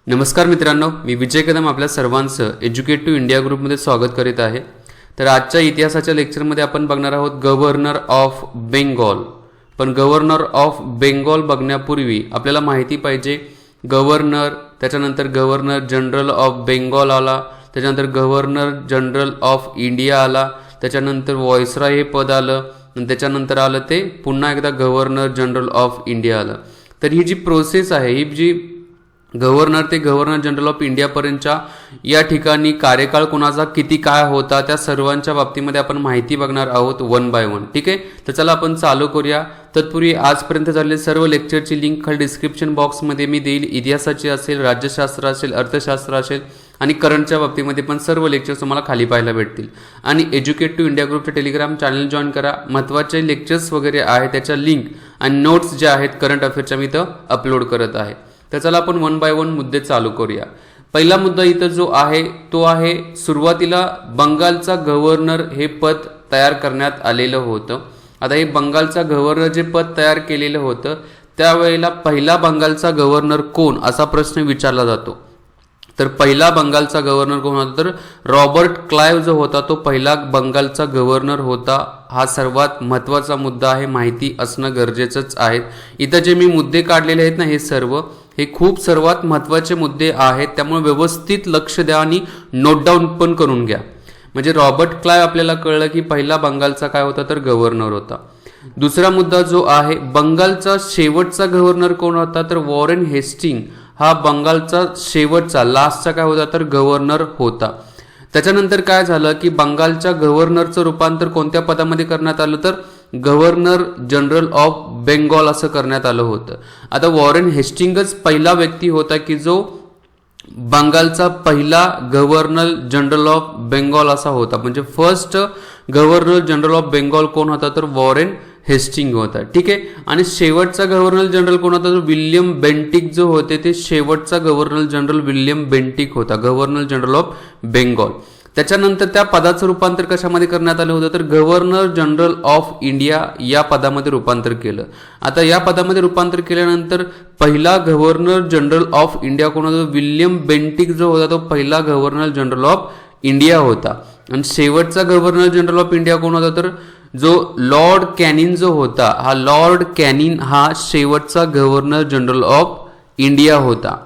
नमस्कार मित्रांनो, मी विजय कदम आपल्या सर्वांचं एज्युकेटिव्ह इंडिया ग्रुपमध्ये स्वागत करीत आहे. तर आजच्या इतिहासाच्या लेक्चरमध्ये आपण बघणार आहोत गव्हर्नर ऑफ बेंगॉल. पण गव्हर्नर ऑफ बेंगॉल बघण्यापूर्वी आपल्याला माहिती पाहिजे गव्हर्नर, त्याच्यानंतर गव्हर्नर जनरल ऑफ बेंगॉल आला, त्याच्यानंतर गव्हर्नर जनरल ऑफ इंडिया आला, त्याच्यानंतर व्हॉइसरॉय हे पद आलं आणि त्याच्यानंतर आलं ते पुन्हा एकदा गव्हर्नर जनरल ऑफ इंडिया आलं. तर ही जी प्रोसेस आहे, ही जी गव्हर्नर ते गव्हर्नर जनरल ऑफ इंडियापर्यंतच्या या ठिकाणी कार्यकाळ कोणाचा किती काय होता त्या सर्वांच्या बाबतीमध्ये आपण माहिती बघणार आहोत वन बाय वन. ठीक आहे, तर चला आपण चालू करूया. तत्पूर्वी आजपर्यंत झालेले सर्व लेक्चरची लिंक खाली डिस्क्रिप्शन बॉक्समध्ये मी देईल. इतिहासाची असेल, राज्यशास्त्र असेल, अर्थशास्त्र असेल आणि करंटच्या बाबतीमध्ये पण सर्व लेक्चर्स तुम्हाला खाली पाहायला भेटतील. आणि एज्युकेटिव्ह इंडिया ग्रुपचे टेलिग्राम चॅनल जॉईन करा. महत्त्वाचे लेक्चर्स वगैरे आहे त्याच्या लिंक आणि नोट्स ज्या आहेत करंट अफेअरच्या मी इथं अपलोड करत आहे. तर चला आपण वन बाय वन मुद्दे चालू करूया. पहिला मुद्दा इथं जो आहे तो आहे सुरुवातीला बंगालचा गव्हर्नर हे पद तयार करण्यात आलेलं होतं. आता हे बंगालचा गव्हर्नर जे पद तयार केलेलं होतं त्यावेळेला पहिला बंगालचा गव्हर्नर कोण असा प्रश्न विचारला जातो. तर पहिला बंगालचा गव्हर्नर कोण होता, तर रॉबर्ट क्लाइव्ह जो होता तो पहिला बंगालचा गव्हर्नर होता. हा सर्वात महत्त्वाचा मुद्दा आहे, माहिती असणं गरजेचंच आहे. इथं जे मी मुद्दे काढलेले आहेत ना, हे खूप सर्वात महत्त्वाचे मुद्दे आहेत, त्यामुळे व्यवस्थित लक्ष द्या आणि नोट डाऊन पण करून घ्या. म्हणजे रॉबर्ट क्लाइव्ह आपल्याला कळलं की पहिला बंगालचा काय होता, तर गव्हर्नर होता. दुसरा मुद्दा जो आहे, बंगालचा शेवटचा गव्हर्नर कोण होता, तर वॉरेन हेस्टिंग हा बंगालचा शेवटचा लास्टचा काय होता, तर गव्हर्नर होता. त्याच्यानंतर काय झालं की बंगालच्या गव्हर्नरचं रूपांतर कोणत्या पदामध्ये करण्यात आलं, तर गव्हर्नर जनरल ऑफ बेंगॉल असं करण्यात आलं होतं. आता वॉरेन हेस्टिंगच पहिला व्यक्ती होता की जो बंगालचा पहिला गव्हर्नर जनरल ऑफ बेंगॉल असा होता. म्हणजे first governor general of Bengal कोण होता, तर वॉरेन हेस्टिंग होता. ठीक आहे, आणि शेवटचा गव्हर्नर जनरल कोण होता, तर विल्यम बेंटिक जो होते ते शेवटचा गव्हर्नर जनरल विल्यम बेंटिक होता, गव्हर्नर जनरल ऑफ बेंगॉल. त्याच्यानंतर त्या पदाचं रूपांतर कशामध्ये करण्यात आलं होतं, तर गव्हर्नर जनरल ऑफ इंडिया या पदामध्ये रूपांतर केलं. आता या पदामध्ये रूपांतर केल्यानंतर पहिला गव्हर्नर जनरल ऑफ इंडिया कोण होता, विल्यम बेंटिक जो होता तो पहिला गव्हर्नर जनरल ऑफ इंडिया होता. आणि शेवटचा गव्हर्नर जनरल ऑफ इंडिया कोण होता, तर जो लॉर्ड कॅनिन जो होता, हा लॉर्ड कॅनिन हा शेवटचा गव्हर्नर जनरल ऑफ इंडिया होता.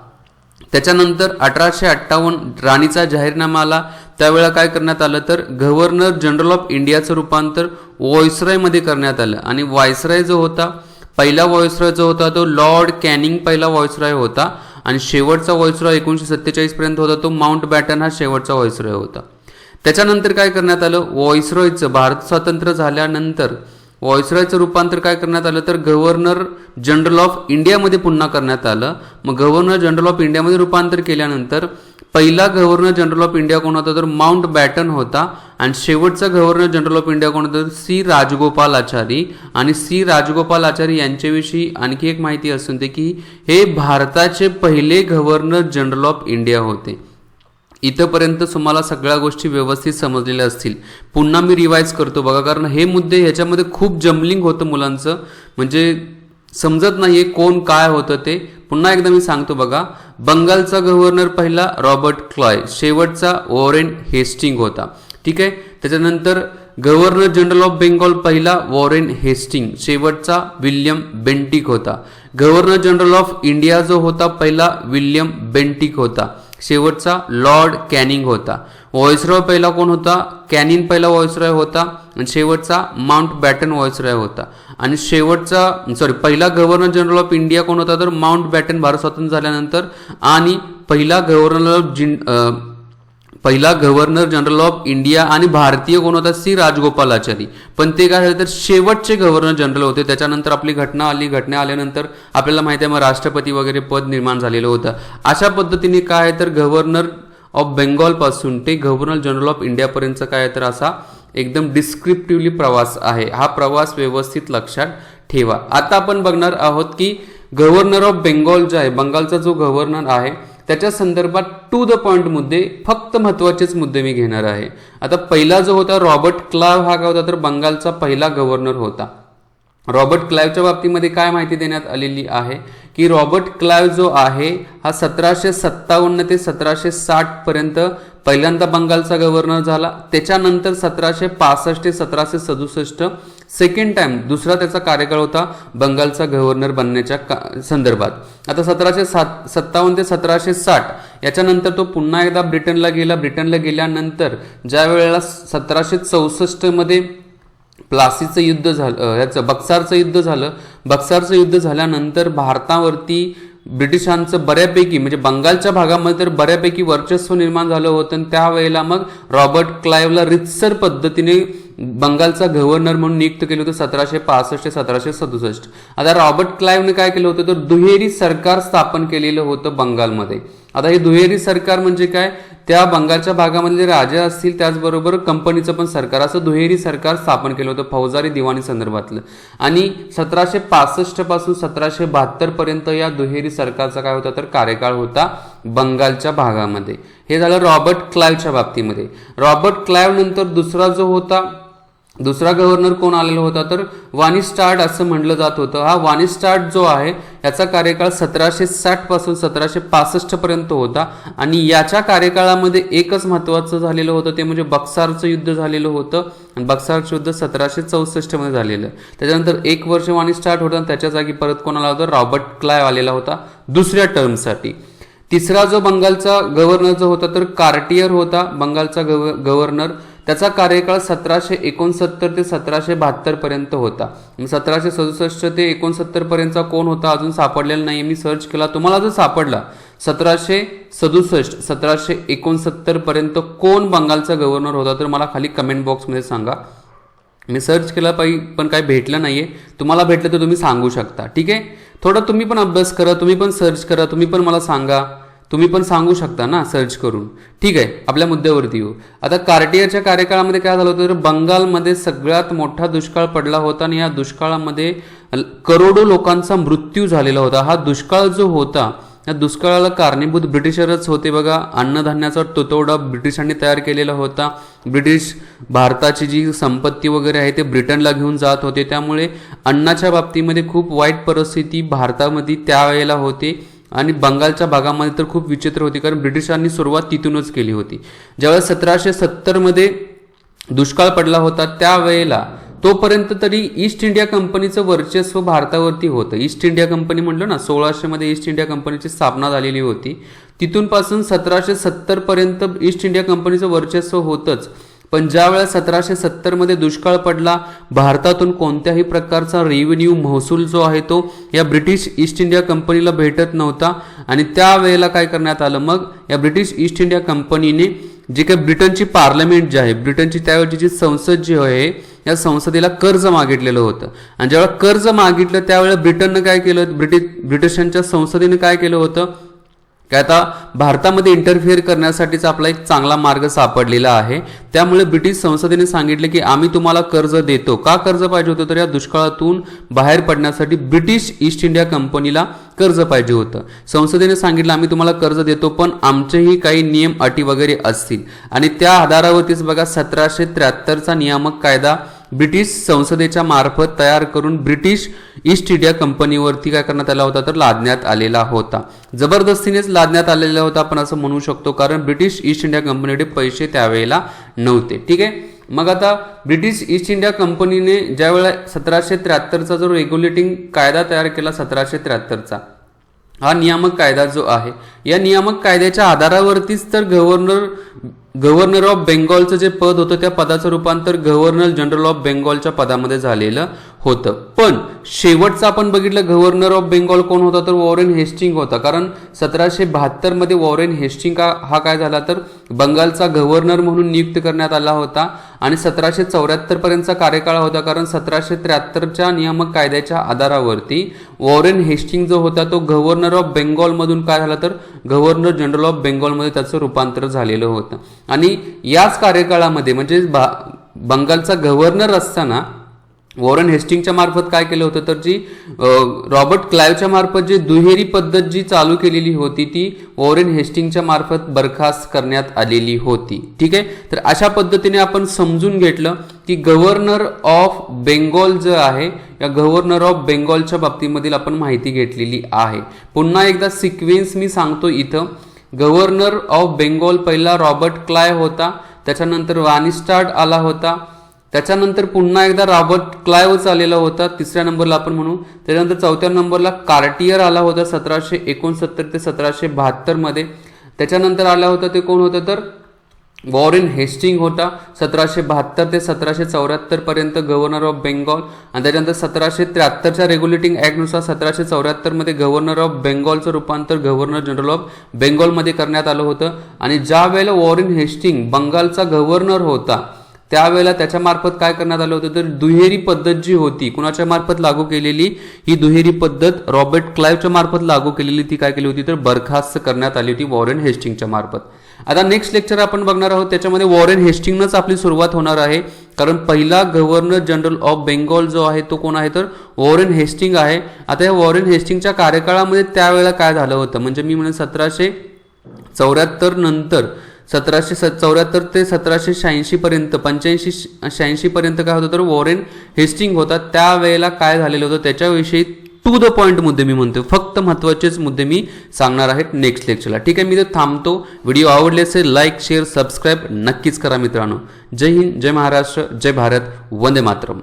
त्याच्यानंतर 1858 राणीचा जाहीरनामा आला. त्यावेळेला काय करण्यात आलं, तर गव्हर्नर जनरल ऑफ इंडियाचं रूपांतर व्हॉइसरॉयमध्ये करण्यात आलं. आणि व्हॉइसरॉय जो होता, पहिला व्हॉइसरॉय जो होता तो लॉर्ड कॅनिंग पहिला व्हॉइसरॉय होता. आणि शेवटचा व्हॉइसरॉय 1947 पर्यंत होता तो माउंट बॅटन हा शेवटचा व्हॉइसरॉय होता. त्याच्यानंतर काय करण्यात आलं, व्हॉइसरॉयचं भारत स्वातंत्र्य झाल्यानंतर व्हॉइसरॉयचं रूपांतर काय करण्यात आलं, तर गव्हर्नर जनरल ऑफ इंडियामध्ये पुन्हा करण्यात आलं. मग गव्हर्नर जनरल ऑफ इंडियामध्ये रूपांतर केल्यानंतर पहिला गव्हर्नर जनरल ऑफ इंडिया कोण होता, तर माउंट बॅटन होता. आणि शेवटचा गव्हर्नर जनरल ऑफ इंडिया कोण होता, तर सी राजगोपालाचारी. आणि सी राजगोपालाचारी यांच्याविषयी आणखी एक माहिती असून दे की हे भारताचे पहिले गव्हर्नर जनरल ऑफ इंडिया होते. इथंपर्यंत तुम्हाला सगळ्या गोष्टी व्यवस्थित समजलेल्या असतील. पुन्हा मी रिवाईज करतो बघा, कारण हे मुद्दे ह्याच्यामध्ये खूप जम्बलिंग होतं मुलांचं, म्हणजे समजत नाहीये कोण काय होतं ते. पुन्हा एकदा मी सांगतो बघा, बंगालचा गव्हर्नर पहिला रॉबर्ट क्लाइव्ह, शेवटचा वॉरेन हेस्टिंग होता. ठीक आहे, त्याच्यानंतर गव्हर्नर जनरल ऑफ बेंगॉल पहिला वॉरेन हेस्टिंग, शेवटचा विल्यम बेंटिक होता. गव्हर्नर जनरल ऑफ इंडिया जो होता पहिला विल्यम बेंटिक होता, शेवटचा लॉर्ड कॅनिंग होता. व्हॉइसरॉय पहिला कोण होता, कॅनिन पहिला व्हॉइसरॉय होता. आणि शेवटचा माउंट बॅटन व्हॉइसरॉय होता. आणि पहिला गव्हर्नर जनरल ऑफ इंडिया कोण होता, तर माउंट बॅटन भारत स्वातंत्र्य झाल्यानंतर. आणि पहिला गव्हर्नर जनरल ऑफ इंडिया आणि भारतीय कोण होता, सी राजगोपालाचारी. पण ते काय झालं, तर शेवटचे गव्हर्नर जनरल होते. त्याच्यानंतर आपली घटना आल्यानंतर आपल्याला माहिती आहे मग राष्ट्रपती वगैरे पद निर्माण झालेलं होतं. अशा पद्धतीने काय आहे, तर गव्हर्नर ऑफ बेंगॉल पासून ते गव्हर्नर जनरल ऑफ इंडियापर्यंतचा काय आहे, तर असा एकदम डिस्क्रिप्टिव्हली प्रवास आहे. हा प्रवास व्यवस्थित लक्षात ठेवा. आता आपण बघणार आहोत की गव्हर्नर ऑफ बेंगॉल जो आहे, बंगालचा जो गव्हर्नर आहे त्याच्या संदर्भात टू द पॉइंट मुद्दे, फक्त महत्त्वाचेच मुद्दे मी घेणार आहे. आता पहिला जो होता रॉबर्ट क्लाइव्ह हा काय होता, तर बंगालचा पहिला गव्हर्नर होता. रॉबर्ट क्लाइव्हच्या बाबतीमध्ये काय माहिती देण्यात आलेली आहे की रॉबर्ट क्लाइव्ह जो आहे हा 1757 ते 1760 पर्यंत पहिल्यांदा बंगालचा गव्हर्नर झाला. त्याच्यानंतर 1765 ते 1767 सेकंड टाइम दुसरा त्याचा कार्यकाळ होता बंगालचा गव्हर्नर बनण्याच्या संदर्भात. आता 1757 ते 1760 याच्यानंतर तो पुन्हा एकदा ब्रिटनला गेला. ब्रिटनला गेल्यानंतर ज्या वेळेला 1764 मध्ये प्लासीचं युद्ध झालं, याचं बक्सारचं युद्ध झालं. बक्सारचं युद्ध झाल्यानंतर भारतावरती ब्रिटिशांचं बऱ्यापैकी म्हणजे बंगालच्या भागामध्ये तर बऱ्यापैकी वर्चस्व निर्माण झालं होतं. आणि त्यावेळेला मग रॉबर्ट क्लाइव्हला रितसर पद्धतीने बंगालचा गव्हर्नर म्हणून नियुक्त केलं होतं 1765 ते 1767. आता रॉबर्ट क्लाइव्हने काय केलं होतं तर दुहेरी सरकार स्थापन केलेलं होतं बंगालमध्ये. आता हे दुहेरी सरकार म्हणजे काय, त्या बंगालच्या भागामधले राजा असतील त्याचबरोबर कंपनीचं पण सरकार, असं दुहेरी सरकार स्थापन केलं होतं फौजारी दिवाणी संदर्भातलं. आणि 1765 पासून 1772 पर्यंत या दुहेरी सरकारचा काय होता तर कार्यकाळ होता बंगालच्या भागामध्ये. हे झालं रॉबर्ट क्लाइव्हच्या बाबतीमध्ये. रॉबर्ट क्लाइव्ह नंतर दुसरा गव्हर्नर कोण आलेला होता तर वानिस्टार्ड असं म्हटलं जात होतं. हा वानिस्टार्ड जो आहे याचा कार्यकाळ 1760 पासून 1765 पर्यंत होता. आणि याच्या कार्यकाळामध्ये एकच महत्वाचं झालेलं होतं ते म्हणजे बक्सारचं युद्ध झालेलं होतं. आणि बक्सारचं युद्ध 1764 मध्ये झालेलं. त्याच्यानंतर 1 वर्ष वानिस्टार्ड होता आणि त्याच्या जागी परत कोण आला होता रॉबर्ट क्लाइव्ह आलेला होता दुसऱ्या टर्मसाठी. तिसरा जो बंगालचा गव्हर्नर जो होता तर कार्टियर होता बंगालचा गव्हर्नर. त्याचा कार्यकाळ 1769 ते 1772 पर्यंत होता. 1767 ते 69 पर्यंतचा कोण होता अजून सापडलेला नाही. मी सर्च केला, तुम्हाला जर सापडला 1767 1769 पर्यंत कोण बंगालचा गव्हर्नर होता तर मला खाली कमेंट बॉक्समध्ये सांगा. मी सर्च केला पाहिजे पण काही भेटलं नाहीये. तुम्हाला भेटलं तर तुम्ही सांगू शकता. ठीक आहे, थोडा तुम्ही पण अभ्यास करा, तुम्ही पण सर्च करा, तुम्ही पण मला सांगा, तुम्ही पण सांगू शकता ना सर्च करून. ठीक आहे, आपल्या मुद्द्यावरती येऊ. आता कार्टियरच्या कार्यकाळामध्ये काय झालं होतं तर बंगालमध्ये सगळ्यात मोठा दुष्काळ पडला होता आणि या दुष्काळामध्ये करोडो लोकांचा मृत्यू झालेला होता. हा दुष्काळ जो होता या दुष्काळाला कारणीभूत ब्रिटिशरच होते बघा. अन्नधान्याचा तुटवडा ब्रिटिशांनी तयार केलेला होता. ब्रिटिश भारताची जी संपत्ती वगैरे आहे ते ब्रिटनला घेऊन जात होते. त्यामुळे अन्नाच्या बाबतीमध्ये खूप वाईट परिस्थिती भारतामध्ये त्यावेळेला होते. आणि बंगालच्या भागामध्ये तर खूप विचित्र होती कारण ब्रिटिशांनी सुरुवात तिथूनच केली होती. ज्यावेळेस 1770 मध्ये दुष्काळ पडला होता त्यावेळेला तोपर्यंत तरी ईस्ट इंडिया कंपनीचं वर्चस्व भारतावरती होतं. ईस्ट इंडिया कंपनी म्हटलं ना 1600 मध्ये ईस्ट इंडिया कंपनीची स्थापना झालेली होती. तिथून पासून 1770 पर्यंत ईस्ट इंडिया कंपनीचं वर्चस्व होतंच. पण ज्या वेळेला 1770 मध्ये दुष्काळ पडला, भारतातून कोणत्याही प्रकारचा रेव्हेन्यू महसूल जो आहे तो या ब्रिटिश ईस्ट इंडिया कंपनीला भेटत नव्हता. आणि त्यावेळेला काय करण्यात आलं मग या ब्रिटिश ईस्ट इंडिया कंपनीने जे काही ब्रिटनची पार्लमेंट जी आहे, ब्रिटनची त्यावेळची जी संसद जी आहे या संसदेला कर्ज मागितलेलं होतं. आणि जेव्हा कर्ज मागितलं त्यावेळेला ब्रिटननं काय केलं, ब्रिटिशांच्या संसदेने काय केलं होतं की आता भारतामध्ये इंटरफिअर करण्यासाठीचा आपला एक चांगला मार्ग सापडलेला आहे. त्यामुळे ब्रिटिश संसदेने सांगितले की आम्ही तुम्हाला कर्ज देतो. का कर्ज पाहिजे होतं तर या दुष्काळातून बाहेर पडण्यासाठी ब्रिटिश ईस्ट इंडिया कंपनीला कर्ज पाहिजे होतं. संसदेने सांगितलं आम्ही तुम्हाला कर्ज देतो पण आमचेही काही नियम अटी वगैरे असतील. आणि त्या आधारावरतीच बघा 1773चा नियामक कायदा ब्रिटिश संसदेच्या मार्फत तयार करून ब्रिटिश ईस्ट इंडिया कंपनीवरती काय करण्यात आला होता तर लादण्यात आलेला होता. जबरदस्तीनेच लादण्यात आलेला होता आपण असं म्हणू शकतो कारण ब्रिटिश ईस्ट इंडिया कंपनीकडे पैसे त्यावेळेला नव्हते. ठीक आहे, मग आता ब्रिटिश ईस्ट इंडिया कंपनीने ज्या वेळेला 1773चा जो रेग्युलेटिंग कायदा तयार केला 1773चा हा नियामक कायदा जो आहे या नियामक कायद्याच्या आधारावरतीच तर गव्हर्नर ऑफ बेंगॉलचं जे पद होतं त्या पदाचं रूपांतर गव्हर्नर जनरल ऑफ बेंगॉलच्या पदामध्ये झालेलं होतं. पण शेवटचा आपण बघितलं गव्हर्नर ऑफ बेंगॉल कोण होता तर वॉरेन हेस्टिंग होता. कारण 1772 मध्ये वॉरेन हेस्टिंग हा काय झाला तर बंगालचा गव्हर्नर म्हणून नियुक्त करण्यात आला होता. आणि 1774 पर्यंतचा कार्यकाळ होता कारण 1773च्या नियामक कायद्याच्या आधारावरती वॉरेन हेस्टिंग जो होता तो गव्हर्नर ऑफ बेंगॉल मधून काय झाला तर गव्हर्नर जनरल ऑफ बेंगॉलमध्ये त्याचं रूपांतर झालेलं होतं. आणि याच कार्यकाळामध्ये म्हणजे बंगालचा गव्हर्नर असताना वॉरेन हेस्टिंगच्या मार्फत काय केलं होतं तर जी रॉबर्ट क्लाइव्हच्या मार्फत जी दुहेरी पद्धत जी चालू केलेली होती ती वॉरेन हेस्टिंगच्या मार्फत बरखास्त करण्यात आलेली होती. ठीक आहे, तर अशा पद्धतीने आपण समजून घेतलं की गव्हर्नर ऑफ बेंगॉल जे आहे या गव्हर्नर ऑफ बेंगॉलच्या बाबतीमधील आपण माहिती घेतलेली आहे. पुन्हा एकदा सिक्वेन्स मी सांगतो इथं. गव्हर्नर ऑफ बेंगॉल पहिला रॉबर्ट क्लाइव्ह होता, त्याच्यानंतर वानिस्टार्ड आला होता, त्याच्यानंतर पुन्हा एकदा रॉबर्ट क्लाइव्हच आलेला होता, तिसऱ्या नंबरला आपण म्हणू. त्याच्यानंतर चौथ्या नंबरला कार्टियर आला होता 1769 ते 1772 मध्ये. त्याच्यानंतर आला होता ते कोण होतं तर वॉरेन हेस्टिंग होता 1772 ते 1774 पर्यंत गव्हर्नर ऑफ बेंगॉल. आणि त्याच्यानंतर 1773च्या रेग्युलेटिंग ऍक्टनुसार 1774 मध्ये गव्हर्नर ऑफ बेंगॉलचं रूपांतर गव्हर्नर जनरल ऑफ बेंगॉलमध्ये करण्यात आलं होतं. आणि ज्या वेळेला वॉरेन हेस्टिंग बंगालचा गव्हर्नर होता त्यावेळेला त्याच्या मार्फत काय करण्यात आलं होतं तर दुहेरी पद्धत जी होती कुणाच्या मार्फत लागू केलेली, ही दुहेरी पद्धत रॉबर्ट क्लाइव्हच्या मार्फत लागू केलेली, ती काय केली होती तर बरखास्त करण्यात आली होती वॉरेन हेस्टिंगच्या मार्फत. आता नेक्स्ट लेक्चर आपण बघणार आहोत, त्याच्यामध्ये वॉरेन हेस्टिंगनंच आपली सुरुवात होणार आहे, कारण पहिला गव्हर्नर जनरल ऑफ बेंगॉल जो आहे तो कोण आहे तर वॉरेन हेस्टिंग आहे. आता या वॉरेन हेस्टिंगच्या कार्यकाळामध्ये त्यावेळेला काय झालं होतं म्हणजे मी म्हणेन 1774 नंतर 1774 ते 1786 पर्यंत 85-86 पर्यंत काय होतं तर वॉरेन हेस्टिंग होता. त्यावेळेला काय झालेलं होतं त्याच्याविषयी टू द पॉइंट मुद्दे मी म्हणतो, फक्त महत्त्वाचेच मुद्दे मी सांगणार आहेत नेक्स्ट लेक्चरला. ठीक आहे, मी तर थांबतो. व्हिडिओ आवडले असेल लाईक शेअर सबस्क्राईब नक्कीच करा मित्रांनो. जय हिंद, जय महाराष्ट्र, जय भारत, वंदे मातरम.